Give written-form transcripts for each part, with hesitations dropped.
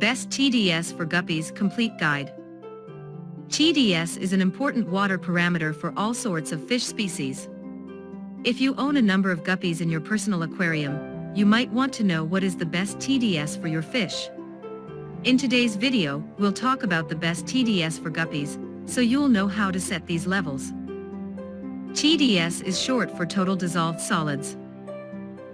Best TDS for Guppies Complete Guide. TDS is an important water parameter for all sorts of fish species. If you own a number of guppies in your personal aquarium, you might want to know what is the best TDS for your fish. In today's video, we'll talk about the best TDS for guppies, so you'll know how to set these levels. TDS is short for total dissolved solids.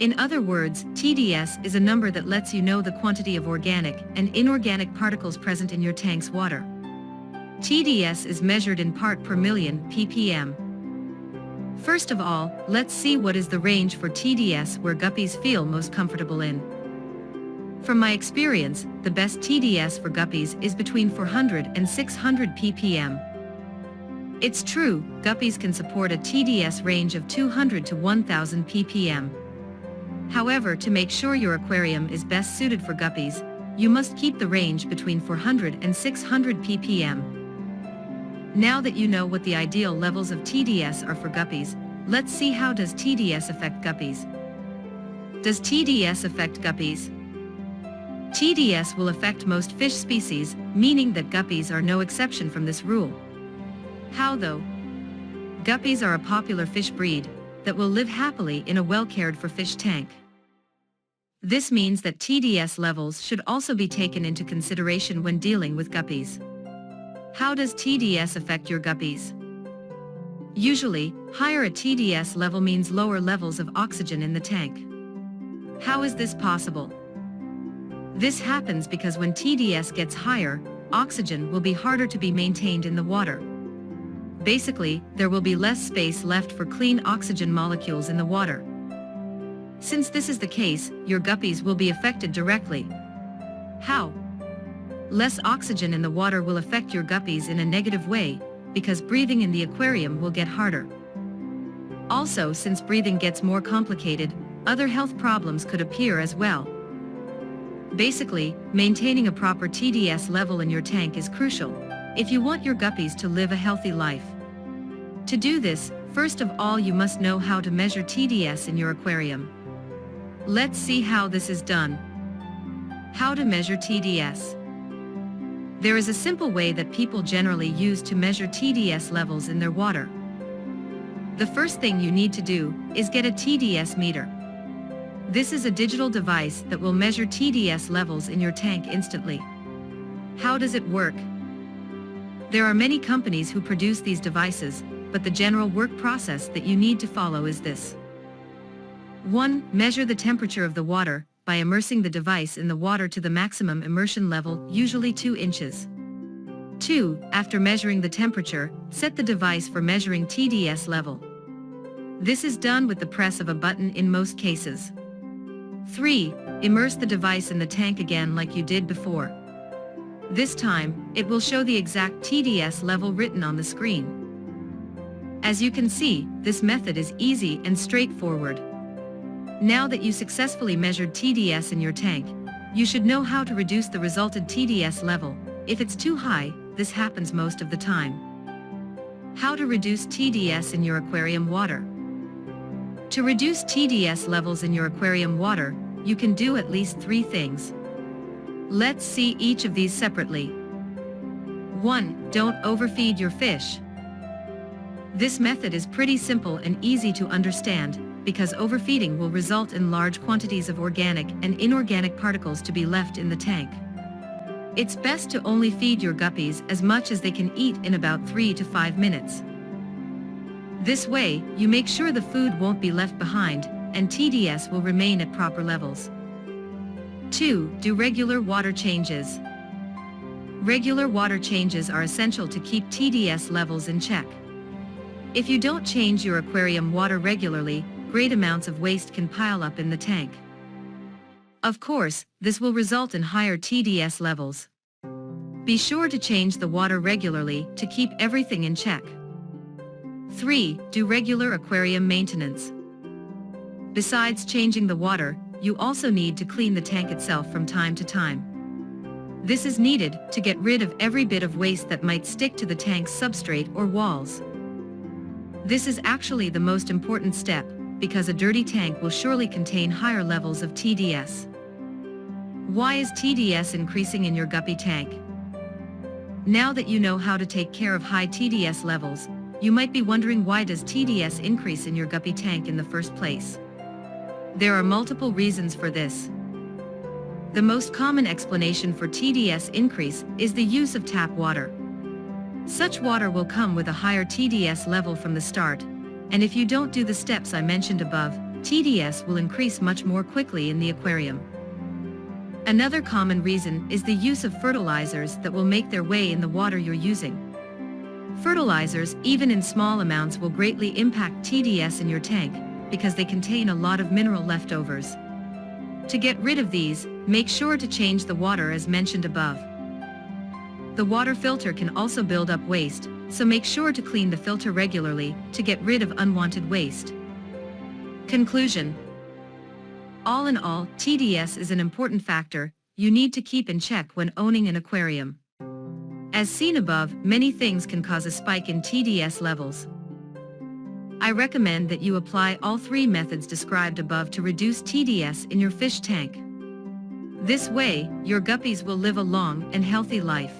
In other words, TDS is a number that lets you know the quantity of organic and inorganic particles present in your tank's water. TDS is measured in part per million ppm. First of all, let's see what is the range for TDS where guppies feel most comfortable in. From my experience, the best TDS for guppies is between 400 and 600 ppm. It's true, guppies can support a TDS range of 200 to 1000 ppm. However, to make sure your aquarium is best suited for guppies, you must keep the range between 400 and 600 ppm. Now that you know what the ideal levels of TDS are for guppies, let's see how does TDS affect guppies. Does TDS affect guppies? TDS will affect most fish species, meaning that guppies are no exception from this rule. How though? Guppies are a popular fish breed that will live happily in a well-cared-for fish tank. This means that TDS levels should also be taken into consideration when dealing with guppies. How does TDS affect your guppies? Usually, higher a TDS level means lower levels of oxygen in the tank. How is this possible? This happens because when TDS gets higher, oxygen will be harder to be maintained in the water. Basically, there will be less space left for clean oxygen molecules in the water. Since this is the case, your guppies will be affected directly. How? Less oxygen in the water will affect your guppies in a negative way, because breathing in the aquarium will get harder. Also, since breathing gets more complicated, other health problems could appear as well. Basically, maintaining a proper TDS level in your tank is crucial if you want your guppies to live a healthy life. To do this, first of all you must know how to measure TDS in your aquarium. Let's see how this is done. How to measure TDS. There is a simple way that people generally use to measure TDS levels in their water. The first thing you need to do is get a TDS meter. This is a digital device that will measure TDS levels in your tank instantly. How does it work? There are many companies who produce these devices, but the general work process that you need to follow is this. 1. Measure the temperature of the water by immersing the device in the water to the maximum immersion level, usually 2 inches. 2. After measuring the temperature, set the device for measuring TDS level. This is done with the press of a button in most cases. 3. Immerse the device in the tank again like you did before. This time, it will show the exact TDS level written on the screen. As you can see, this method is easy and straightforward. Now that you successfully measured TDS in your tank, you should know how to reduce the resulted TDS level. If it's too high, this happens most of the time. How to reduce TDS in your aquarium water. To reduce TDS levels in your aquarium water, you can do at least 3 things. Let's see each of these separately. 1. Don't overfeed your fish. This method is pretty simple and easy to understand, because overfeeding will result in large quantities of organic and inorganic particles to be left in the tank. It's best to only feed your guppies as much as they can eat in about 3 to 5 minutes. This way, you make sure the food won't be left behind, and TDS will remain at proper levels. 2. Do regular water changes. Regular water changes are essential to keep TDS levels in check. If you don't change your aquarium water regularly, great amounts of waste can pile up in the tank. Of course, this will result in higher TDS levels. Be sure to change the water regularly to keep everything in check. 3. Do regular aquarium maintenance. Besides changing the water, you also need to clean the tank itself from time to time. This is needed to get rid of every bit of waste that might stick to the tank's substrate or walls. This is actually the most important step, because a dirty tank will surely contain higher levels of TDS. Why is TDS increasing in your guppy tank? Now that you know how to take care of high TDS levels, you might be wondering, why does TDS increase in your guppy tank in the first place? There are multiple reasons for this. The most common explanation for TDS increase is the use of tap water. Such water will come with a higher TDS level from the start, and if you don't do the steps I mentioned above, TDS will increase much more quickly in the aquarium. Another common reason is the use of fertilizers that will make their way in the water you're using. Fertilizers, even in small amounts, will greatly impact TDS in your tank because they contain a lot of mineral leftovers. To get rid of these, make sure to change the water as mentioned above. The water filter can also build up waste, so make sure to clean the filter regularly to get rid of unwanted waste. Conclusion. All in all, TDS is an important factor you need to keep in check when owning an aquarium. As seen above, many things can cause a spike in TDS levels. I recommend that you apply all three methods described above to reduce TDS in your fish tank. This way, your guppies will live a long and healthy life.